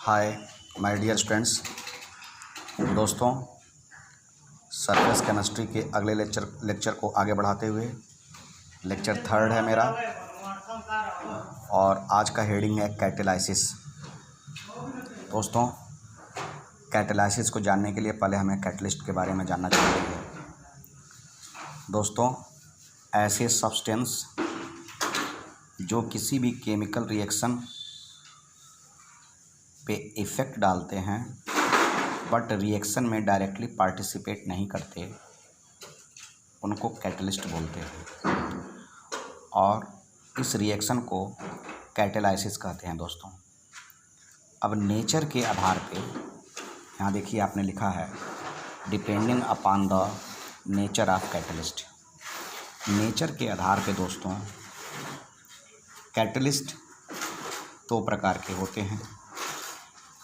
Hi my dear students. दोस्तों, surface chemistry के अगले लेक्चर को आगे बढ़ाते हुए लेक्चर थर्ड है मेरा, और आज का हेडिंग है कैटेलाइसिस। दोस्तों, कैटेलाइसिस को जानने के लिए पहले हमें कैटलिस्ट के बारे में जानना चाहिए। दोस्तों, ऐसे सब्सटेंस जो किसी भी केमिकल रिएक्शन पे इफ़ेक्ट डालते हैं बट रिएक्शन में डायरेक्टली पार्टिसिपेट नहीं करते, उनको कैटलिस्ट बोलते हैं, और इस रिएक्शन को कैटेलाइसिस कहते हैं। दोस्तों, अब नेचर के आधार पे यहाँ देखिए आपने लिखा है depending upon the nature of catalyst. Nature के आधार पे दोस्तों कैटलिस्ट दो प्रकार के होते हैं,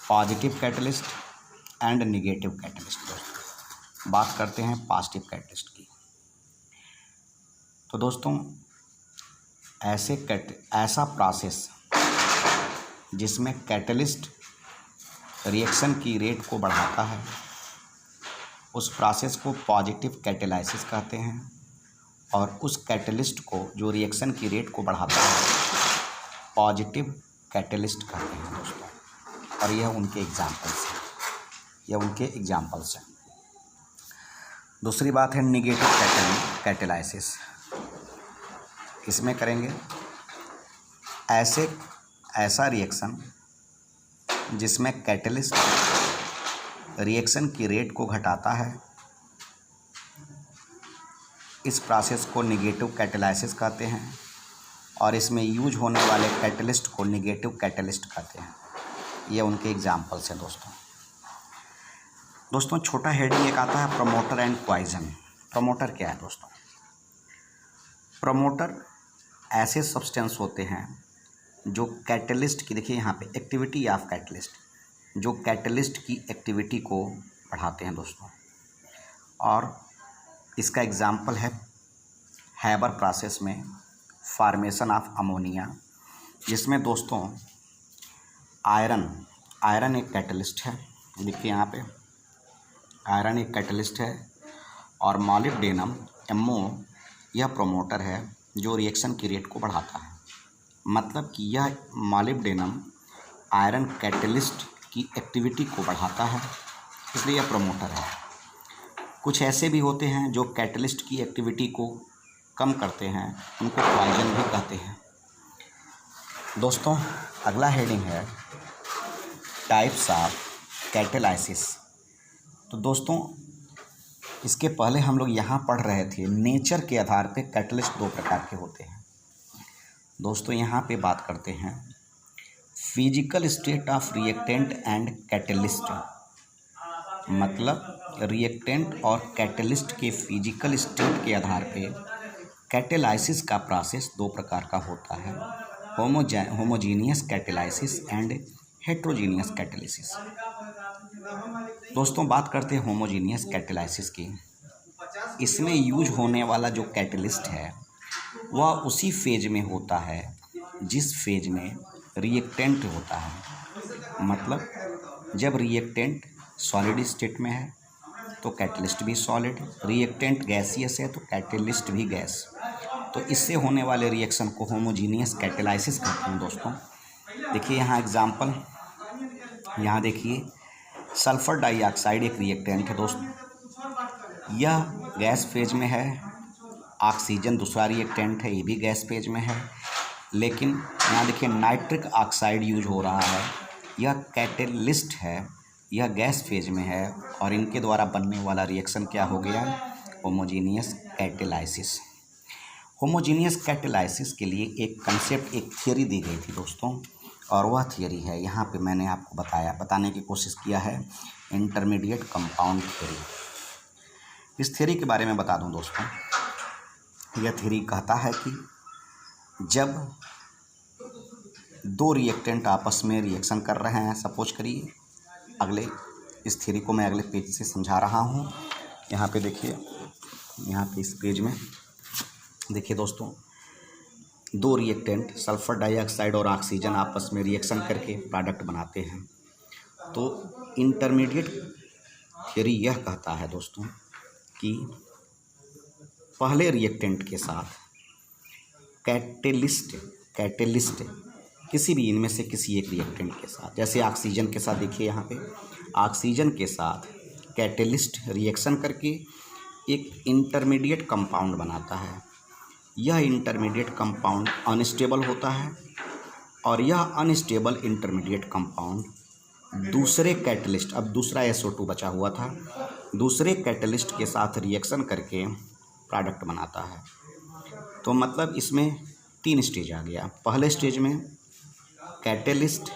positive catalyst and negative catalyst. दोस्तों, बात करते हैं पॉजिटिव कैटलिस्ट की। तो दोस्तों, ऐसा प्रोसेस जिसमें कैटलिस्ट रिएक्शन की रेट को बढ़ाता है, उस प्रोसेस को पॉजिटिव कैटेलाइसिस कहते हैं, और उस कैटलिस्ट को जो रिएक्शन की रेट को बढ़ाता है पॉजिटिव कैटलिस्ट कहते हैं। दोस्तों, और यह उनके एग्जाम्पल्स हैं। दूसरी बात है निगेटिव कैटेलाइसिस। इसमें करेंगे ऐसा रिएक्शन जिसमें कैटलिस्ट रिएक्शन की रेट को घटाता है, इस प्रोसेस को निगेटिव कैटेलाइसिस कहते हैं, और इसमें यूज होने वाले कैटलिस्ट को निगेटिव कैटलिस्ट कहते हैं। ये उनके एग्जाम्पल्स हैं। दोस्तों, छोटा हेडिंग एक आता है प्रमोटर एंड पॉइजन। प्रमोटर क्या है दोस्तों? प्रमोटर ऐसे सब्सटेंस होते हैं जो कैटलिस्ट की, देखिए यहाँ पे एक्टिविटी ऑफ कैटलिस्ट, जो कैटलिस्ट की एक्टिविटी को बढ़ाते हैं दोस्तों। और इसका एग्जाम्पल है हैबर प्रोसेस में फॉर्मेशन ऑफ अमोनिया, जिसमें दोस्तों आयरन एक कैटलिस्ट है। देखिए यहाँ पे आयरन एक कैटलिस्ट है, और मॉलिब्डेनम MO यह प्रोमोटर है जो रिएक्शन की रेट को बढ़ाता है। मतलब कि यह मॉलिब्डेनम आयरन कैटलिस्ट की एक्टिविटी को बढ़ाता है, इसलिए यह प्रोमोटर है। कुछ ऐसे भी होते हैं जो कैटलिस्ट की एक्टिविटी को कम करते हैं, उनको पॉइजन भी कहते हैं। दोस्तों, अगला हेडिंग है टाइप्स ऑफ कैटेलाइसिस। तो दोस्तों, इसके पहले हम लोग यहाँ पढ़ रहे थे नेचर के आधार पे कैटलिस्ट दो प्रकार के होते हैं। दोस्तों, यहाँ पे बात करते हैं physical state of reactant and catalyst. मतलब रिएक्टेंट और कैटलिस्ट के फिजिकल स्टेट के आधार पे कैटेलाइसिस का प्रोसेस दो प्रकार का होता है, homogeneous catalysis and heterogeneous catalysis. दोस्तों, बात करते हैं होमोजीनियस कैटेलाइसिस की। इसमें यूज होने वाला जो कैटलिस्ट है वह उसी फेज में होता है जिस फेज में रिएक्टेंट होता है। मतलब जब रिएक्टेंट सॉलिड स्टेट में है तो कैटलिस्ट भी सॉलिड, रिएक्टेंट गैसियस है तो कैटलिस्ट भी गैस। तो इससे होने वाले रिएक्शन को होमोजीनियस कैटेलाइसिस कहते हैं। दोस्तों, देखिए यहाँ एग्जाम्पल, यहाँ देखिए सल्फ़र डाइऑक्साइड एक रिएक्टेंट है। दोस्तों, यह गैस फेज में है। ऑक्सीजन दूसरा रिएक्टेंट है, ये भी गैस फेज में है। लेकिन यहाँ देखिए नाइट्रिक ऑक्साइड यूज हो रहा है, यह कैटेलिस्ट है, यह गैस फेज में है, और इनके द्वारा बनने वाला रिएक्शन क्या हो गया? Homogeneous catalysis. होमोजीनियस कैटेलाइसिस के लिए एक कंसेप्ट, एक थियरी दी गई थी दोस्तों, और वह थियरी है यहाँ पे मैंने आपको बताने की कोशिश किया है, इंटरमीडिएट कंपाउंड थियरी। इस थियरी के बारे में बता दूं दोस्तों, यह थियरी कहता है कि जब दो रिएक्टेंट आपस में रिएक्शन कर रहे हैं, सपोज करिए, इस थियरी को मैं अगले पेज से समझा रहा हूँ। यहाँ पे देखिए, यहाँ पे इस पेज में देखिए दोस्तों, दो रिएक्टेंट सल्फ़र डाइऑक्साइड और ऑक्सीजन आपस में रिएक्शन करके प्रोडक्ट बनाते हैं। तो इंटरमीडिएट थ्योरी यह कहता है दोस्तों कि पहले रिएक्टेंट के साथ कैटेलिस्ट किसी भी इनमें से किसी एक रिएक्टेंट के साथ, जैसे ऑक्सीजन के साथ देखिए यहाँ पे ऑक्सीजन के साथ कैटेलिस्ट रिएक्शन करके एक इंटरमीडिएट कंपाउंड बनाता है। यह इंटरमीडिएट कंपाउंड अनस्टेबल होता है और यह अनस्टेबल इंटरमीडिएट कंपाउंड दूसरे कैटलिस्ट, अब दूसरा SO2 बचा हुआ था, दूसरे कैटलिस्ट के साथ रिएक्शन करके प्रोडक्ट बनाता है। तो मतलब इसमें 3 स्टेज आ गया। पहले स्टेज में कैटलिस्ट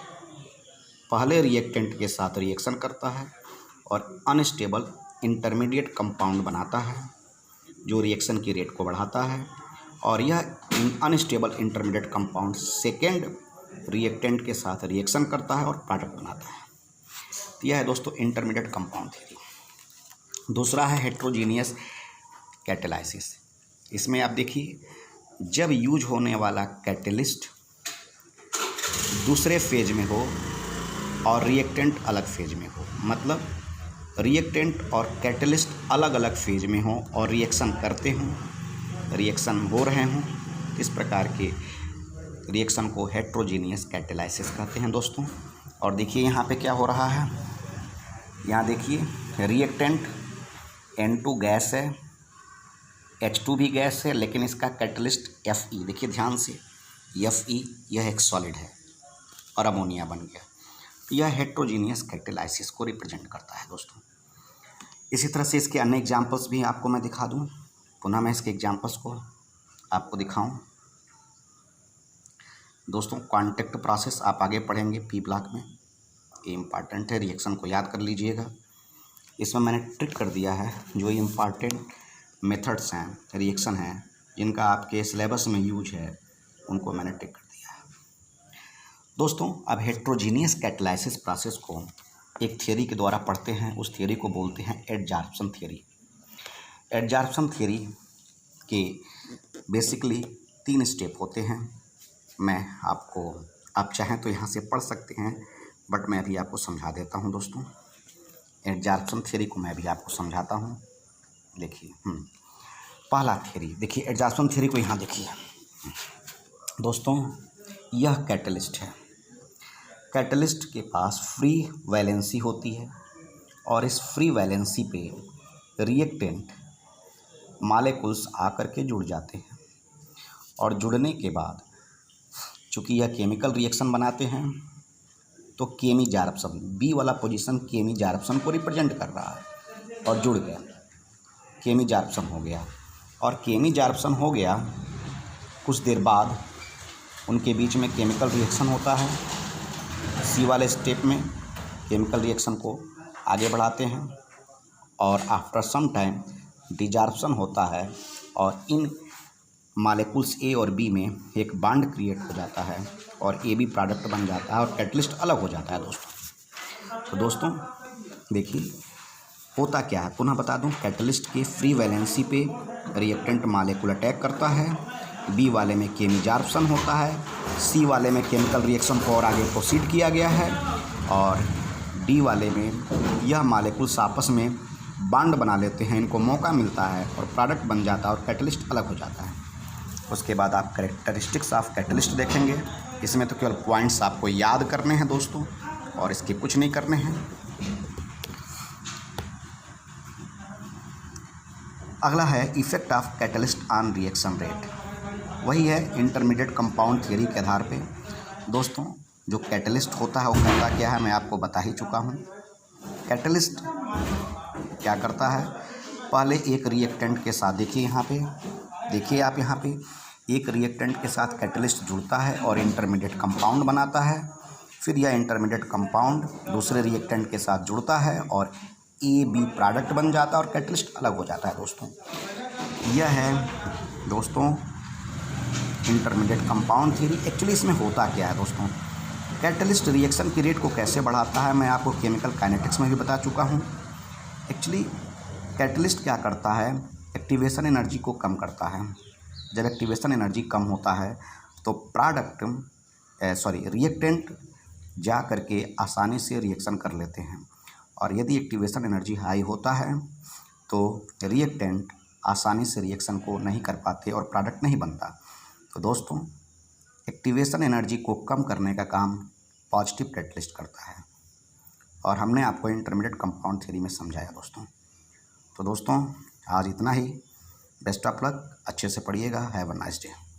पहले रिएक्टेंट के साथ रिएक्शन करता है और अनस्टेबल इंटरमीडिएट कंपाउंड बनाता है जो रिएक्शन की रेट को बढ़ाता है, और यह unstable intermediate compound second reactant के साथ रिएक्शन करता है और प्रोडक्ट बनाता है। तो यह है दोस्तों इंटरमीडिएट कंपाउंड थ्योरी। दूसरा है हेट्रोजीनियस कैटेलाइसिस। इसमें आप देखिए, जब यूज होने वाला कैटलिस्ट दूसरे फेज में हो और रिएक्टेंट अलग फेज में हो, मतलब रिएक्टेंट और कैटलिस्ट अलग अलग फेज में हो और रिएक्शन करते हों, रिएक्शन हो रहे हों, इस प्रकार के रिएक्शन को हेट्रोजीनियस कैटेलाइसिस कहते हैं दोस्तों। और देखिए यहाँ पे क्या हो रहा है, यहाँ देखिए रिएक्टेंट N2 गैस है, H2 भी गैस है, लेकिन इसका कैटलिस्ट Fe, देखिए ध्यान से Fe यह एक सॉलिड है और अमोनिया बन गया। यह हेट्रोजीनियस कैटेलाइसिस को रिप्रेजेंट करता है दोस्तों। इसी तरह से इसके अन्य एग्जांपल्स भी आपको मैं दिखा दूं। पुनः मैं इसके एग्जांपल्स को आपको दिखाऊं दोस्तों। कॉन्टैक्ट प्रोसेस आप आगे पढ़ेंगे P ब्लॉक में, ये इम्पॉर्टेंट है, रिएक्शन को याद कर लीजिएगा। इसमें मैंने ट्रिक कर दिया है, जो इम्पॉर्टेंट मेथड्स हैं, रिएक्शन हैं, जिनका आपके सिलेबस में यूज है, उनको मैंने ट्रिक कर दिया है दोस्तों। अब हेट्रोजीनियस कैटेलाइसिस प्रोसेस को एक थियरी के द्वारा पढ़ते हैं। उस थियरी को बोलते हैं एडजॉर्प्शन थियरी। एडजॉर्प्शन थियरी के बेसिकली 3 स्टेप होते हैं। मैं आपको, आप चाहें तो यहाँ से पढ़ सकते हैं, बट मैं अभी आपको समझा देता हूँ दोस्तों। एडजॉर्प्शन थियरी को मैं अभी आपको समझाता हूँ। देखिए पहला थियरी देखिए, एडजॉर्प्शन थियरी को यहाँ देखिए दोस्तों। यह कैटलिस्ट है, कैटलिस्ट के पास फ्री वैलेंसी होती है और इस फ्री वैलेंसी पे रिएक्टेंट मॉलिक्यूल्स आकर के जुड़ जाते हैं, और जुड़ने के बाद चूँकि यह केमिकल रिएक्शन बनाते हैं, तो केमी जॉर्प्शन, बी वाला पोजीशन केमी जॉर्प्शन को रिप्रेजेंट कर रहा है, और जुड़ गया, केमी जॉर्प्शन हो गया। और केमी जॉर्प्शन हो गया, कुछ देर बाद उनके बीच में केमिकल रिएक्शन होता है। सी वाले स्टेप में केमिकल रिएक्शन को आगे बढ़ाते हैं, और आफ्टर सम टाइम डिजॉर्प्शन होता है, और इन मॉलिक्यूल्स ए और बी में एक बॉन्ड क्रिएट हो जाता है, और ए बी प्रोडक्ट बन जाता है, और कैटलिस्ट अलग हो जाता है दोस्तों। तो दोस्तों देखिए होता क्या है, पुनः बता दूं, कैटलिस्ट की फ्री वैलेंसी पे रिएक्टेंट मॉलिक्यूल अटैक करता है, बी वाले में केमी जॉर्प्शन होता है, सी वाले में केमिकल रिएक्शन को और आगे प्रोसीड किया गया है, और डी वाले में यह मॉलिक्यूल्स आपस में बॉन्ड बना लेते हैं, इनको मौका मिलता है और प्रोडक्ट बन जाता है और कैटलिस्ट अलग हो जाता है। उसके बाद आप कैरेक्टरिस्टिक्स ऑफ कैटलिस्ट देखेंगे। इसमें तो केवल पॉइंट्स आपको याद करने हैं दोस्तों, और इसके कुछ नहीं करने हैं। अगला है effect of catalyst on reaction rate. वही है इंटरमीडिएट कंपाउंड थियरी के आधार पे दोस्तों। जो कैटलिस्ट होता है वो करता क्या है, मैं आपको बता ही चुका हूँ। कैटलिस्ट क्या करता है, पहले एक रिएक्टेंट के साथ, देखिए यहाँ पे, देखिए आप यहाँ पे, एक रिएक्टेंट के साथ कैटलिस्ट जुड़ता है और इंटरमीडिएट कंपाउंड बनाता है। फिर यह इंटरमीडिएट कंपाउंड दूसरे रिएक्टेंट के साथ जुड़ता है और ए बी प्रोडक्ट बन जाता है और कैटलिस्ट अलग हो जाता है दोस्तों। यह है दोस्तों इंटरमीडिएट कंपाउंड थ्योरी। एक्चुअली इसमें होता क्या है दोस्तों, कैटलिस्ट रिएक्शन की रेट को कैसे बढ़ाता है, मैं आपको केमिकल काइनेटिक्स में भी बता चुका हूँ। एक्चुअली कैटलिस्ट क्या करता है, एक्टिवेशन एनर्जी को कम करता है। जब एक्टिवेशन एनर्जी कम होता है तो रिएक्टेंट जा करके आसानी से रिएक्शन कर लेते हैं। और यदि एक्टिवेशन एनर्जी हाई होता है तो रिएक्टेंट आसानी से रिएक्शन को नहीं कर पाते और प्रोडक्ट नहीं बनता। तो दोस्तों, एक्टिवेशन एनर्जी को कम करने का काम पॉजिटिव कैटलिस्ट करता है और हमने आपको इंटरमीडिएट कंपाउंड थ्योरी में समझाया दोस्तों। तो दोस्तों, आज इतना ही। बेस्ट ऑफ लक, अच्छे से पढ़िएगा। Have a nice day.